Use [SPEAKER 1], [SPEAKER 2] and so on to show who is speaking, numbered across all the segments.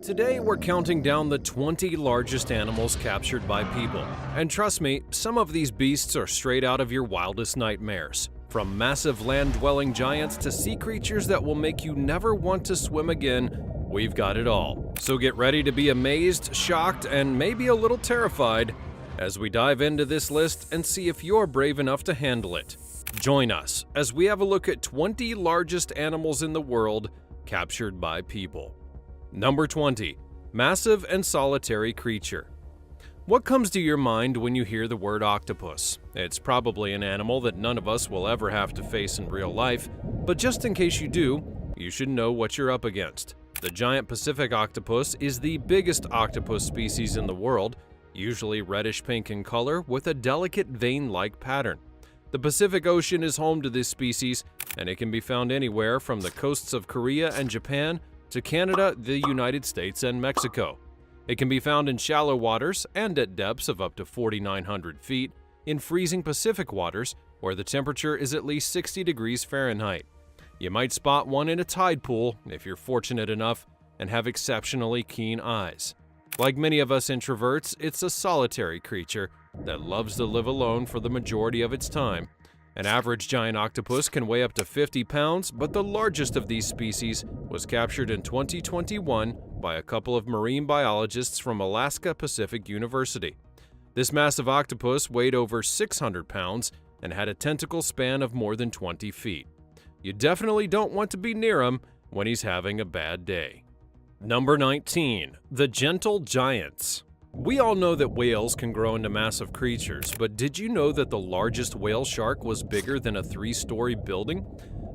[SPEAKER 1] Today, we're counting down the 20 largest animals captured by people. And trust me, some of these beasts are straight out of your wildest nightmares. From massive land-dwelling giants to sea creatures that will make you never want to swim again, we've got it all. So get ready to be amazed, shocked, and maybe a little terrified as we dive into this list and see if you're brave enough to handle it. Join us as we have a look at 20 largest animals in the world captured by people. Number 20. Massive and solitary creature. What comes to your mind when you hear the word octopus? It's probably an animal that none of us will ever have to face in real life, but just in case you do, you should know what you're up against. The giant Pacific octopus is the biggest octopus species in the world, usually reddish-pink in color with a delicate vein-like pattern. The Pacific Ocean is home to this species, and it can be found anywhere from the coasts of Korea and Japan to Canada, the United States, and Mexico. It can be found in shallow waters and at depths of up to 4,900 feet, in freezing Pacific waters where the temperature is at least 60 degrees Fahrenheit. You might spot one in a tide pool if you're fortunate enough and have exceptionally keen eyes. Like many of us introverts, it's a solitary creature that loves to live alone for the majority of its time. An average giant octopus can weigh up to 50 pounds, but the largest of these species was captured in 2021 by a couple of marine biologists from Alaska Pacific University. This massive octopus weighed over 600 pounds and had a tentacle span of more than 20 feet. You definitely don't want to be near him when he's having a bad day. Number 19. The Gentle Giants. We all know that whales can grow into massive creatures, but did you know that the largest whale shark was bigger than a 3-story building?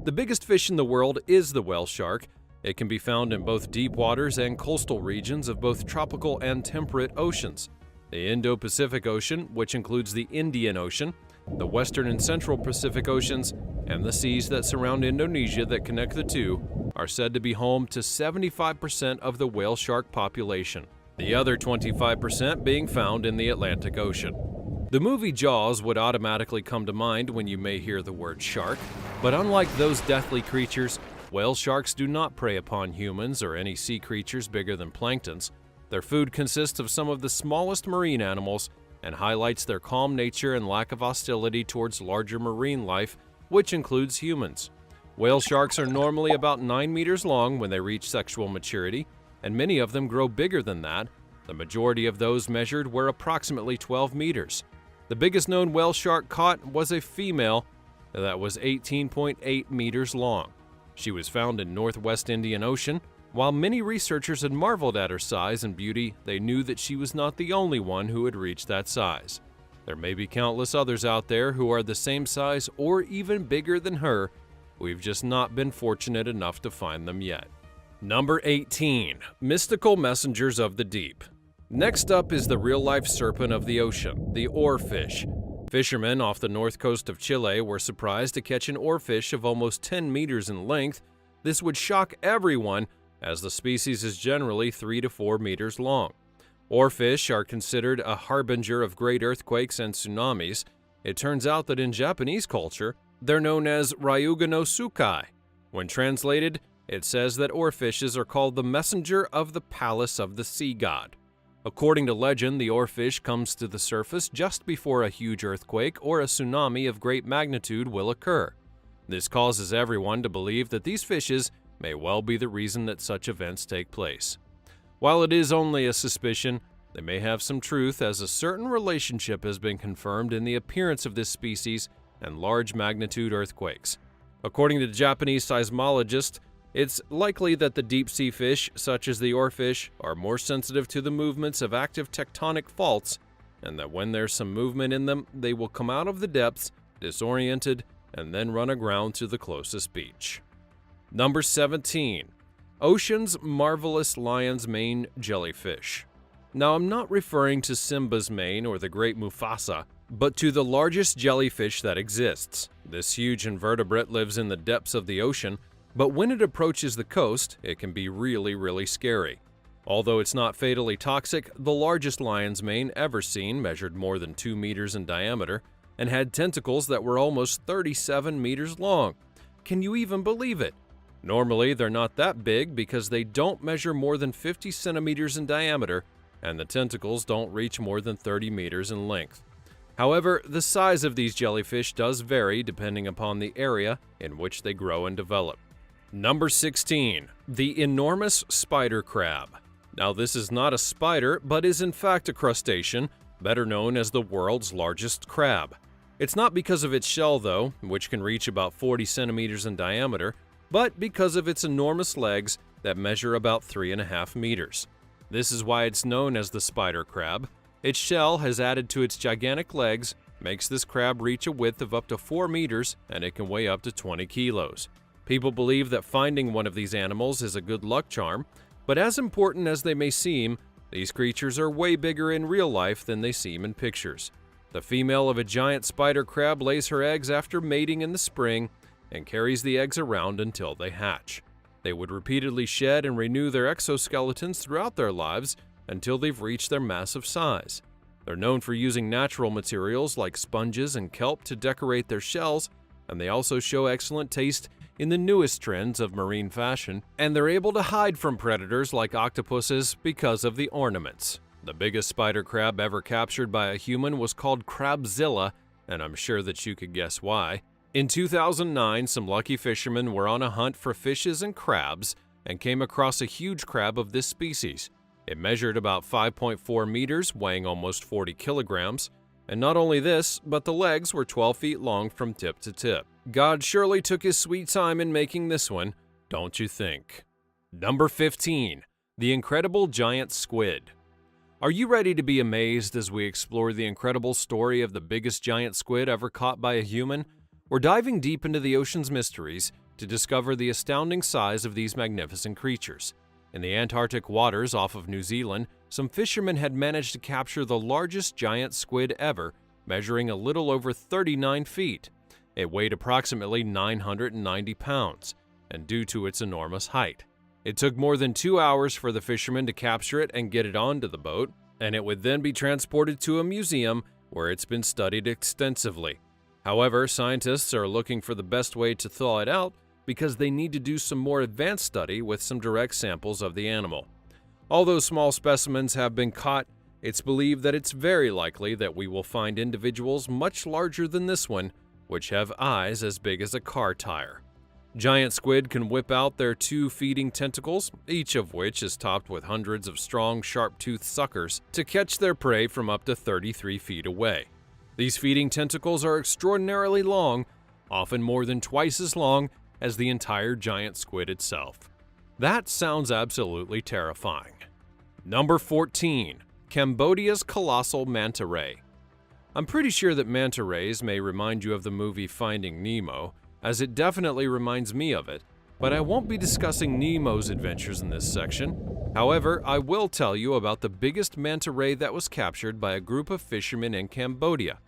[SPEAKER 1] The biggest fish in the world is the whale shark. It can be found in both deep waters and coastal regions of both tropical and temperate oceans. The Indo-Pacific Ocean, which includes the Indian Ocean, the Western and Central Pacific Oceans, and the seas that surround Indonesia that connect the two, are said to be home to 75% of the whale shark population. The other 25% being found in the Atlantic Ocean. The movie Jaws would automatically come to mind when you may hear the word shark, but unlike those deathly creatures, whale sharks do not prey upon humans or any sea creatures bigger than planktons. Their food consists of some of the smallest marine animals and highlights their calm nature and lack of hostility towards larger marine life, which includes humans. Whale sharks are normally about 9 meters long when they reach sexual maturity, and many of them grow bigger than that. The majority of those measured were approximately 12 meters. The biggest known whale shark caught was a female that was 18.8 meters long. She was found in Northwest Indian Ocean. While many researchers had marveled at her size and beauty, they knew that she was not the only one who had reached that size. There may be countless others out there who are the same size or even bigger than her. We've just not been fortunate enough to find them yet. Number 18. Mystical Messengers of the Deep. Next up is the real-life serpent of the ocean, the oarfish. Fishermen off the north coast of Chile were surprised to catch an oarfish of almost 10 meters in length. This would shock everyone, as the species is generally 3 to 4 meters long. Oarfish are considered a harbinger of great earthquakes and tsunamis. It turns out that in Japanese culture, they're known as Ryuga no Tsukai. When translated, it says that oarfishes are called the messenger of the palace of the sea god. According to legend, the oarfish comes to the surface just before a huge earthquake or a tsunami of great magnitude will occur. This causes everyone to believe that these fishes may well be the reason that such events take place. While it is only a suspicion, they may have some truth, as a certain relationship has been confirmed in the appearance of this species and large magnitude earthquakes. According to Japanese seismologists, it's likely that the deep-sea fish, such as the oarfish, are more sensitive to the movements of active tectonic faults, and that when there's some movement in them, they will come out of the depths, disoriented, and then run aground to the closest beach. Number 17. Ocean's Marvelous Lion's Mane Jellyfish. Now, I'm not referring to Simba's mane or the great Mufasa, but to the largest jellyfish that exists. This huge invertebrate lives in the depths of the ocean, but when it approaches the coast, it can be really scary. Although it's not fatally toxic, the largest lion's mane ever seen measured more than 2 meters in diameter and had tentacles that were almost 37 meters long. Can you even believe it? Normally, they're not that big because they don't measure more than 50 centimeters in diameter, and the tentacles don't reach more than 30 meters in length. However, the size of these jellyfish does vary depending upon the area in which they grow and develop. Number 16. The enormous spider crab. Now, this is not a spider, but is in fact a crustacean, better known as the world's largest crab. It's not because of its shell, though, which can reach about 40 centimeters in diameter, but because of its enormous legs that measure about 3.5 meters. This is why it's known as the spider crab. Its shell has added to its gigantic legs, makes this crab reach a width of up to 4 meters, and it can weigh up to 20 kilos. People believe that finding one of these animals is a good luck charm, but as important as they may seem, these creatures are way bigger in real life than they seem in pictures. The female of a giant spider crab lays her eggs after mating in the spring and carries the eggs around until they hatch. They would repeatedly shed and renew their exoskeletons throughout their lives until they've reached their massive size. They're known for using natural materials like sponges and kelp to decorate their shells, and they also show excellent taste in the newest trends of marine fashion, and they're able to hide from predators like octopuses because of the ornaments. The biggest spider crab ever captured by a human was called Crabzilla, and I'm sure that you could guess why. In 2009, some lucky fishermen were on a hunt for fishes and crabs and came across a huge crab of this species. It measured about 5.4 meters, weighing almost 40 kilograms. And not only this, but the legs were 12 feet long from tip to tip. God surely took his sweet time in making this one, don't you think? Number 15. The Incredible Giant Squid. Are you ready to be amazed as we explore the incredible story of the biggest giant squid ever caught by a human? We're diving deep into the ocean's mysteries to discover the astounding size of these magnificent creatures. In the Antarctic waters off of New Zealand, some fishermen had managed to capture the largest giant squid ever, measuring a little over 39 feet. It weighed approximately 990 pounds, and due to its enormous height. It took more than 2 hours for the fishermen to capture it and get it onto the boat, and it would then be transported to a museum where it's been studied extensively. However, scientists are looking for the best way to thaw it out because they need to do some more advanced study with some direct samples of the animal. Although small specimens have been caught, it's believed that it's very likely that we will find individuals much larger than this one, which have eyes as big as a car tire. Giant squid can whip out their 2 feeding tentacles, each of which is topped with hundreds of strong, sharp-toothed suckers, to catch their prey from up to 33 feet away. These feeding tentacles are extraordinarily long, often more than twice as long as the entire giant squid itself. That sounds absolutely terrifying. Number 14. Cambodia's Colossal Manta Ray. I'm pretty sure that manta rays may remind you of the movie Finding Nemo, as it definitely reminds me of it, but I won't be discussing Nemo's adventures in this section. However, I will tell you about the biggest manta ray that was captured by a group of fishermen in Cambodia.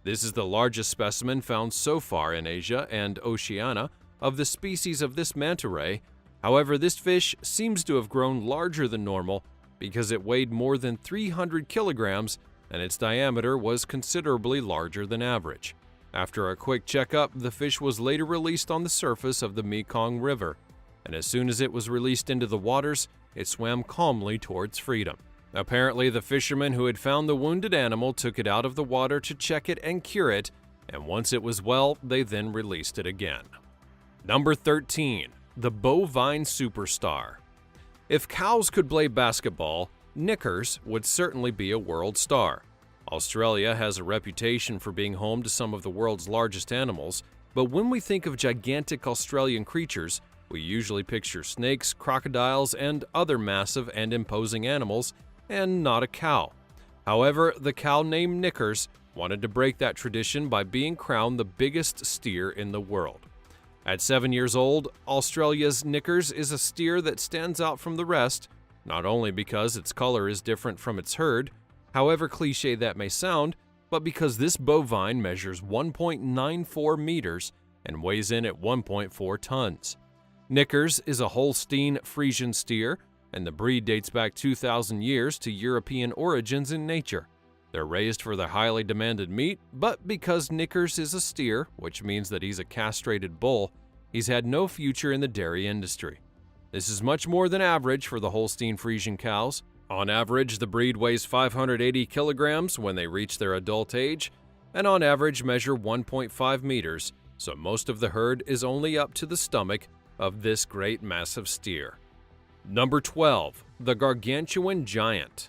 [SPEAKER 1] This is the largest specimen found so far in Asia and Oceania of the species of this manta ray. However, this fish seems to have grown larger than normal because it weighed more than 300 kilograms and its diameter was considerably larger than average. After a quick checkup, the fish was later released on the surface of the Mekong River, and as soon as it was released into the waters, it swam calmly towards freedom. Apparently, the fishermen who had found the wounded animal took it out of the water to check it and cure it, and once it was well, they then released it again. Number 13. The Bovine Superstar. If cows could play basketball, Knickers would certainly be a world star. Australia has a reputation for being home to some of the world's largest animals, but when we think of gigantic Australian creatures, we usually picture snakes, crocodiles, and other massive and imposing animals, and not a cow. However, the cow named Knickers wanted to break that tradition by being crowned the biggest steer in the world. At 7 years old, Australia's Knickers is a steer that stands out from the rest, not only because its color is different from its herd, however cliche that may sound, but because this bovine measures 1.94 meters and weighs in at 1.4 tons. Knickers is a Holstein Friesian steer, and the breed dates back 2,000 years to European origins in nature. They're raised for their highly demanded meat, but because Knickers is a steer, which means that he's a castrated bull, he's had no future in the dairy industry. This is much more than average for the Holstein Friesian cows. On average, the breed weighs 580 kilograms when they reach their adult age, and on average measure 1.5 meters, so most of the herd is only up to the stomach of this great massive steer. Number 12. The Gargantuan Giant.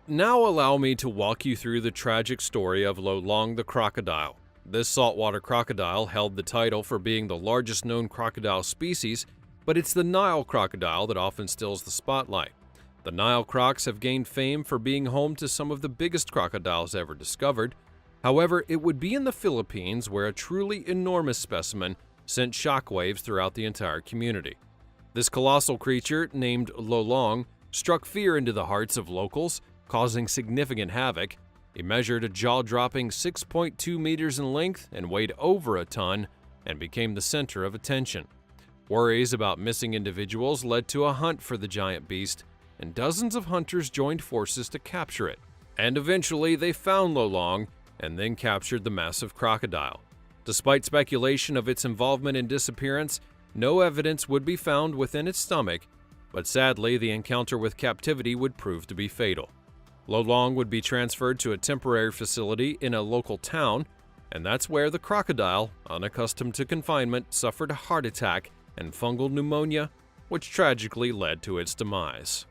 [SPEAKER 1] Now allow me to walk you through the tragic story of Lo Long the crocodile. This saltwater crocodile held the title for being the largest known crocodile species, but it's the Nile crocodile that often steals the spotlight. The Nile crocs have gained fame for being home to some of the biggest crocodiles ever discovered. However, it would be in the Philippines where a truly enormous specimen sent shockwaves throughout the entire community. This colossal creature, named Lo Long, struck fear into the hearts of locals, causing significant havoc. He measured a jaw-dropping 6.2 meters in length and weighed over a ton, and became the center of attention. Worries about missing individuals led to a hunt for the giant beast, and dozens of hunters joined forces to capture it. And eventually they found Lo Long and then captured the massive crocodile. Despite speculation of its involvement in disappearance, no evidence would be found within its stomach, but sadly the encounter with captivity would prove to be fatal. Lo Long would be transferred to a temporary facility in a local town, and that's where the crocodile, unaccustomed to confinement, suffered a heart attack and fungal pneumonia, which tragically led to its demise.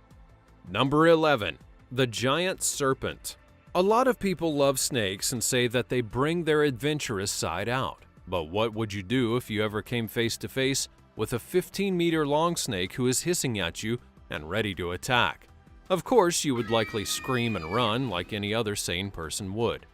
[SPEAKER 1] Number 11. The Giant Serpent. A lot of people love snakes and say that they bring their adventurous side out. But what would you do if you ever came face to face with a 15-meter long snake who is hissing at you and ready to attack? Of course, you would likely scream and run like any other sane person would.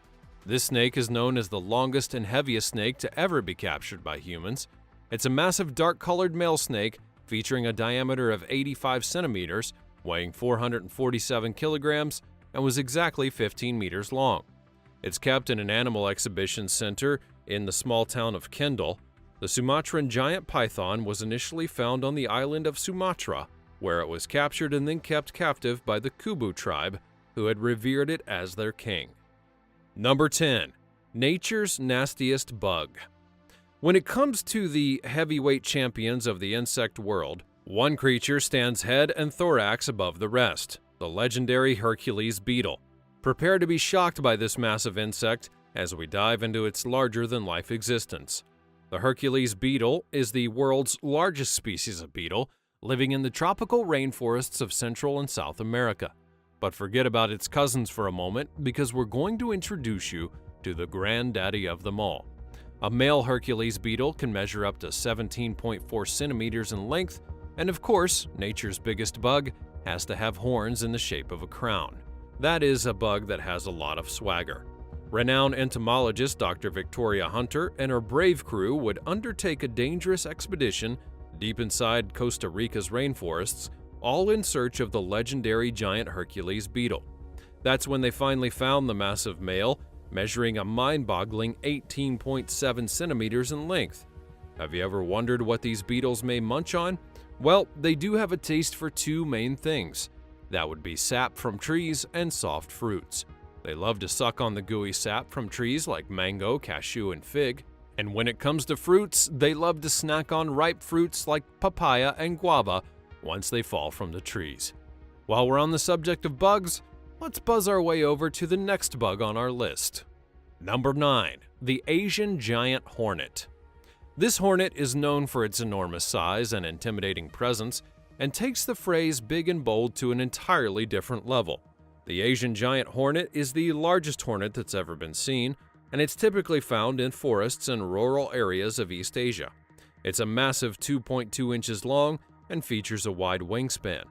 [SPEAKER 1] This snake is known as the longest and heaviest snake to ever be captured by humans. It's a massive dark-colored male snake featuring a diameter of 85 centimeters, weighing 447 kilograms, and was exactly 15 meters long. It's kept in an animal exhibition center in the small town of Kendal. The Sumatran giant python was initially found on the island of Sumatra, where it was captured and then kept captive by the Kubu tribe, who had revered it as their king. Number 10. Nature's Nastiest Bug. When it comes to the heavyweight champions of the insect world, one creature stands head and thorax above the rest: the legendary Hercules beetle. Prepare to be shocked by this massive insect as we dive into its larger-than-life existence. The Hercules beetle is the world's largest species of beetle, living in the tropical rainforests of Central and South America. But forget about its cousins for a moment, because we're going to introduce you to the granddaddy of them all. A male Hercules beetle can measure up to 17.4 centimeters in length, and of course, nature's biggest bug has to have horns in the shape of a crown. That is a bug that has a lot of swagger. Renowned entomologist Dr. Victoria Hunter and her brave crew would undertake a dangerous expedition deep inside Costa Rica's rainforests, all in search of the legendary giant Hercules beetle. That's when they finally found the massive male, measuring a mind-boggling 18.7 centimeters in length. Have you ever wondered what these beetles may munch on? Well, they do have a taste for two main things. That would be sap from trees and soft fruits. They love to suck on the gooey sap from trees like mango, cashew, and fig. And when it comes to fruits, they love to snack on ripe fruits like papaya and guava once they fall from the trees. While we're on the subject of bugs, let's buzz our way over to the next bug on our list. Number 9. The Asian Giant Hornet. This hornet is known for its enormous size and intimidating presence, and takes the phrase big and bold to an entirely different level. The Asian giant hornet is the largest hornet that's ever been seen, and it's typically found in forests and rural areas of East Asia. It's a massive 2.2 inches long and features a wide wingspan.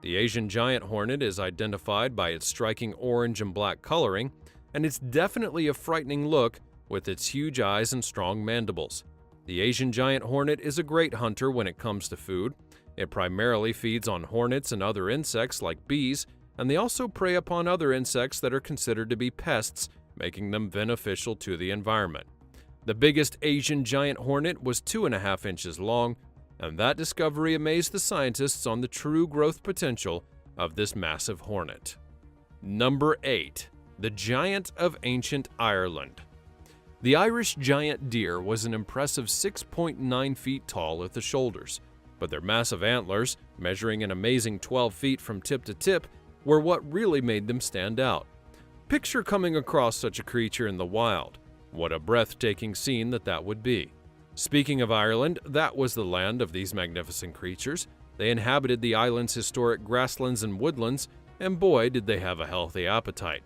[SPEAKER 1] The Asian giant hornet is identified by its striking orange and black coloring, and it's definitely a frightening look with its huge eyes and strong mandibles. The Asian giant hornet is a great hunter when it comes to food. It primarily feeds on hornets and other insects like bees, and they also prey upon other insects that are considered to be pests, making them beneficial to the environment. The biggest Asian giant hornet was 2.5 inches long, and that discovery amazed the scientists on the true growth potential of this massive hornet. Number 8. The Giant of Ancient Ireland. The Irish giant deer was an impressive 6.9 feet tall at the shoulders, but their massive antlers, measuring an amazing 12 feet from tip to tip, were what really made them stand out. Picture coming across such a creature in the wild. What a breathtaking scene that would be. Speaking of Ireland, that was the land of these magnificent creatures. They inhabited the island's historic grasslands and woodlands, and boy, did they have a healthy appetite.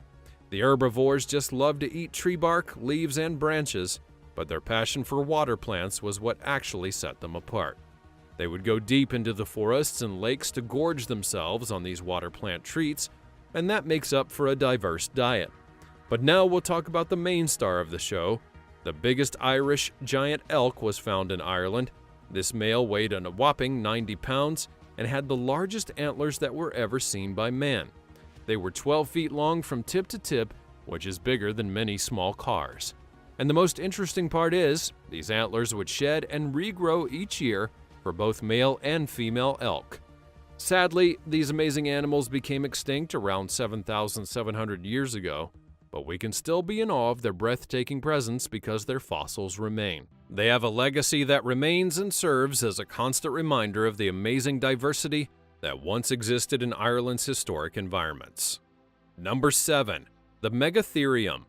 [SPEAKER 1] The herbivores just loved to eat tree bark, leaves, and branches, but their passion for water plants was what actually set them apart. They would go deep into the forests and lakes to gorge themselves on these water plant treats, and that makes up for a diverse diet. But now we'll talk about the main star of the show. The biggest Irish giant elk was found in Ireland. This male weighed a whopping 90 pounds and had the largest antlers that were ever seen by man. They were 12 feet long from tip to tip, which is bigger than many small cars. And the most interesting part is, these antlers would shed and regrow each year for both male and female elk. Sadly, these amazing animals became extinct around 7,700 years ago, but we can still be in awe of their breathtaking presence because their fossils remain. They have a legacy that remains and serves as a constant reminder of the amazing diversity that once existed in Ireland's historic environments. Number 7. The Megatherium.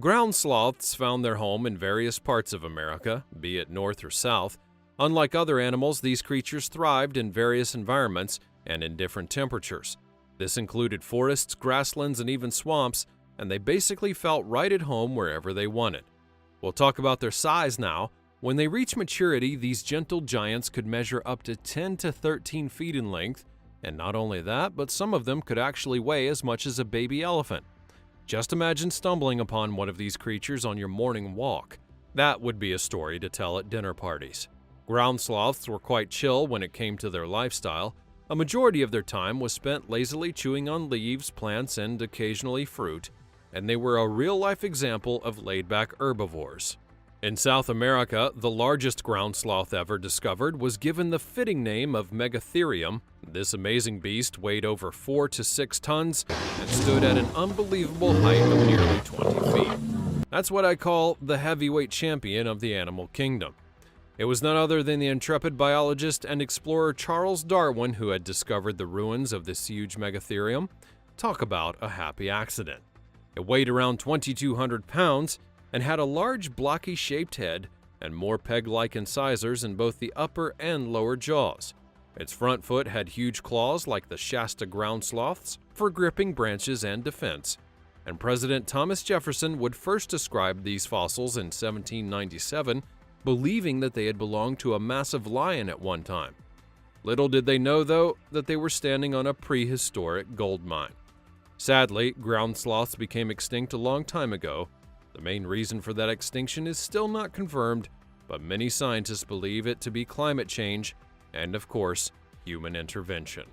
[SPEAKER 1] Ground sloths found their home in various parts of America, be it north or south. Unlike other animals, these creatures thrived in various environments and in different temperatures. This included forests, grasslands, and even swamps, and they basically felt right at home wherever they wanted. We'll talk about their size now. When they reach maturity, these gentle giants could measure up to 10 to 13 feet in length, and not only that, but some of them could actually weigh as much as a baby elephant. Just imagine stumbling upon one of these creatures on your morning walk. That would be a story to tell at dinner parties. Ground sloths were quite chill when it came to their lifestyle. A majority of their time was spent lazily chewing on leaves, plants, and occasionally fruit, and they were a real-life example of laid-back herbivores. In South America, the largest ground sloth ever discovered was given the fitting name of Megatherium. This amazing beast weighed over 4 to 6 tons and stood at an unbelievable height of nearly 20 feet. That's what I call the heavyweight champion of the animal kingdom. It was none other than the intrepid biologist and explorer Charles Darwin who had discovered the ruins of this huge Megatherium. Talk about a happy accident. It weighed around 2,200 pounds and had a large blocky-shaped head and more peg-like incisors in both the upper and lower jaws. Its front foot had huge claws like the Shasta ground sloths for gripping branches and defense, and President Thomas Jefferson would first describe these fossils in 1797, believing that they had belonged to a massive lion at one time. Little did they know, though, that they were standing on a prehistoric gold mine. Sadly, ground sloths became extinct a long time ago. The main reason for that extinction is still not confirmed, but many scientists believe it to be climate change and, of course, human intervention.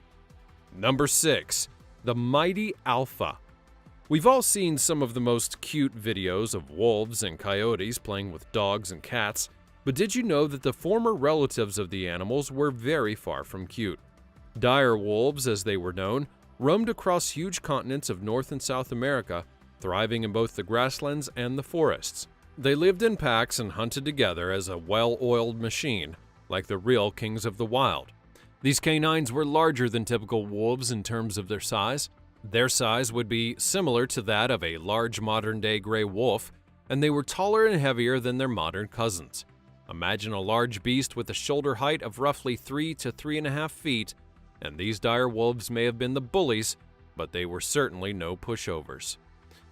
[SPEAKER 1] Number 6. The Mighty Alpha. We've all seen some of the most cute videos of wolves and coyotes playing with dogs and cats, but did you know that the former relatives of the animals were very far from cute? Dire wolves, as they were known, roamed across huge continents of North and South America, thriving in both the grasslands and the forests. They lived in packs and hunted together as a well-oiled machine, like the real kings of the wild. These canines were larger than typical wolves in terms of their size. Their size would be similar to that of a large modern-day gray wolf, and they were taller and heavier than their modern cousins. Imagine a large beast with a shoulder height of roughly 3 to 3.5 feet, and these dire wolves may have been the bullies, but they were certainly no pushovers.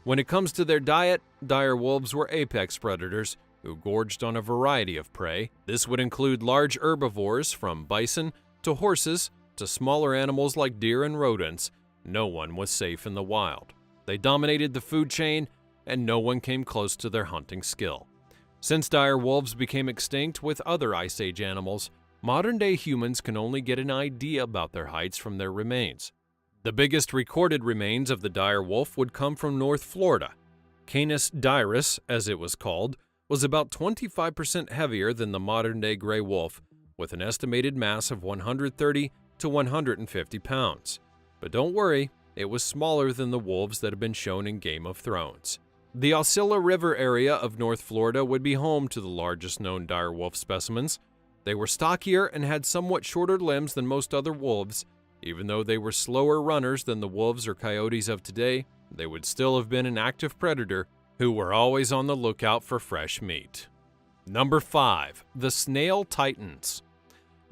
[SPEAKER 1] When it comes to their diet, dire wolves were apex predators who gorged on a variety of prey. This would include large herbivores from bison to horses to smaller animals like deer and rodents. No one was safe in the wild. They dominated the food chain, and no one came close to their hunting skill. Since dire wolves became extinct with other Ice Age animals, modern-day humans can only get an idea about their heights from their remains. The biggest recorded remains of the dire wolf would come from North Florida. Canis dirus, as it was called, was about 25% heavier than the modern-day gray wolf, with an estimated mass of 130 to 150 pounds. But don't worry, it was smaller than the wolves that have been shown in Game of Thrones. The Osceola River area of North Florida would be home to the largest known direwolf specimens. They were stockier and had somewhat shorter limbs than most other wolves. Even though they were slower runners than the wolves or coyotes of today, they would still have been an active predator who were always on the lookout for fresh meat. Number 5. The Snail Titans.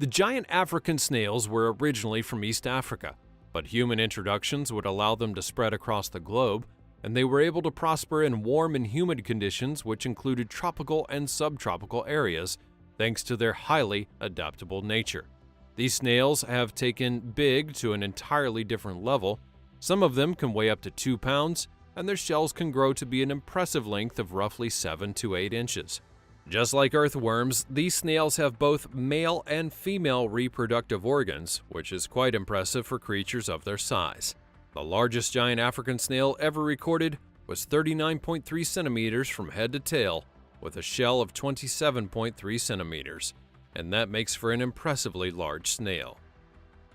[SPEAKER 1] The giant African snails were originally from East Africa, but human introductions would allow them to spread across the globe, and they were able to prosper in warm and humid conditions which included tropical and subtropical areas, thanks to their highly adaptable nature. These snails have taken big to an entirely different level. Some of them can weigh up to 2 pounds, and their shells can grow to be an impressive length of roughly 7 to 8 inches. Just like earthworms, these snails have both male and female reproductive organs, which is quite impressive for creatures of their size. The largest giant African snail ever recorded was 39.3 centimeters from head to tail, with a shell of 27.3 centimeters, and that makes for an impressively large snail.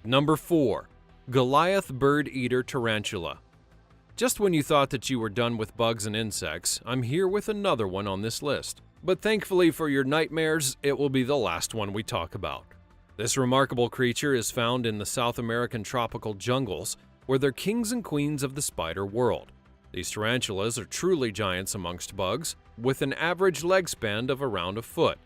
[SPEAKER 1] Number 4. Goliath Bird-Eater Tarantula. Just when you thought that you were done with bugs and insects, I'm here with another one on this list. But thankfully for your nightmares, it will be the last one we talk about. This remarkable creature is found in the South American tropical jungles, where they're kings and queens of the spider world. These tarantulas are truly giants amongst bugs, with an average leg span of around a foot.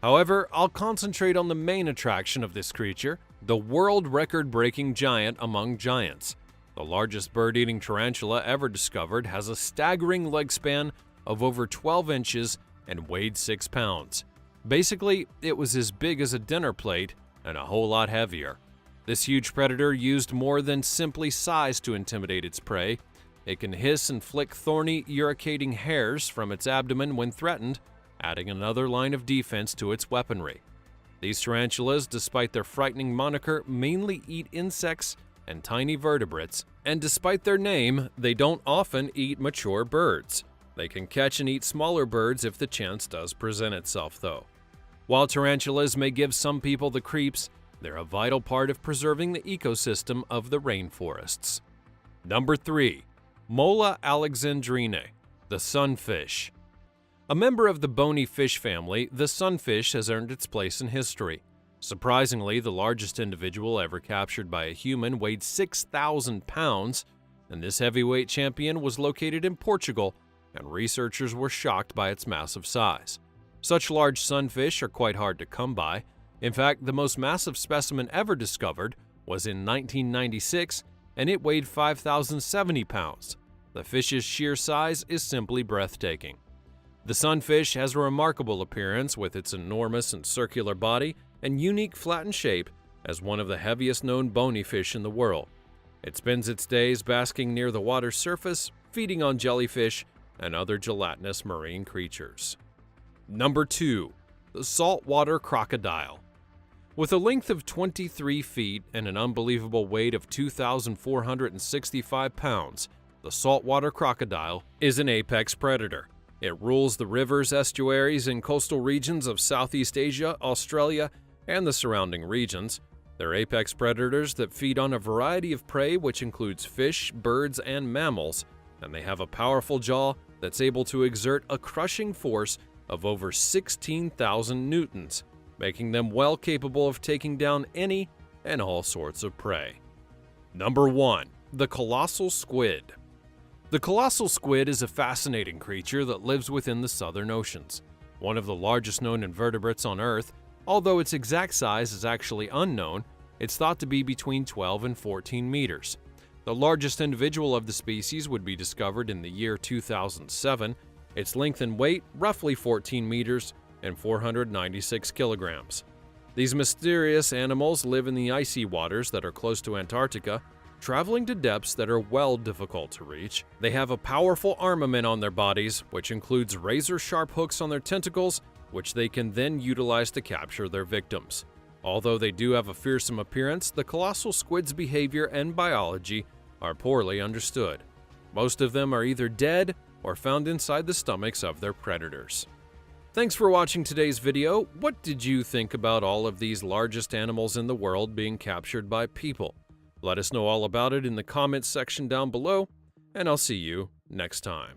[SPEAKER 1] However, I'll concentrate on the main attraction of this creature, the world record-breaking giant among giants. The largest bird-eating tarantula ever discovered has a staggering leg span of over 12 inches and weighed 6 pounds. Basically, it was as big as a dinner plate and a whole lot heavier. This huge predator used more than simply size to intimidate its prey. It can hiss and flick thorny, irritating hairs from its abdomen when threatened, adding another line of defense to its weaponry. These tarantulas, despite their frightening moniker, mainly eat insects and tiny vertebrates, and despite their name, they don't often eat mature birds. They can catch and eat smaller birds if the chance does present itself, though. While tarantulas may give some people the creeps, they're a vital part of preserving the ecosystem of the rainforests. Number 3. Mola alexandrinae, the sunfish. A member of the bony fish family, the sunfish has earned its place in history. Surprisingly, the largest individual ever captured by a human weighed 6,000 pounds, and this heavyweight champion was located in Portugal, and researchers were shocked by its massive size. Such large sunfish are quite hard to come by. In fact, the most massive specimen ever discovered was in 1996, and it weighed 5,070 pounds. The fish's sheer size is simply breathtaking. The sunfish has a remarkable appearance with its enormous and circular body and unique flattened shape as one of the heaviest known bony fish in the world. It spends its days basking near the water's surface, feeding on jellyfish and other gelatinous marine creatures. Number 2. The Saltwater Crocodile. With a length of 23 feet and an unbelievable weight of 2,465 pounds, the saltwater crocodile is an apex predator. It rules the rivers, estuaries, and coastal regions of Southeast Asia, Australia, and the surrounding regions. They're apex predators that feed on a variety of prey which includes fish, birds, and mammals, and they have a powerful jaw that's able to exert a crushing force of over 16,000 newtons, making them well capable of taking down any and all sorts of prey. Number 1. The Colossal Squid. The colossal squid is a fascinating creature that lives within the southern oceans. One of the largest known invertebrates on Earth, although its exact size is actually unknown, it's thought to be between 12 and 14 meters. The largest individual of the species would be discovered in the year 2007, its length and weight roughly 14 meters and 496 kilograms. These mysterious animals live in the icy waters that are close to Antarctica, traveling to depths that are well difficult to reach. They have a powerful armament on their bodies, which includes razor-sharp hooks on their tentacles, which they can then utilize to capture their victims. Although they do have a fearsome appearance, the colossal squid's behavior and biology are poorly understood. Most of them are either dead or found inside the stomachs of their predators. Thanks for watching today's video. What did you think about all of these largest animals in the world being captured by people? Let us know all about it in the comments section down below, and I'll see you next time.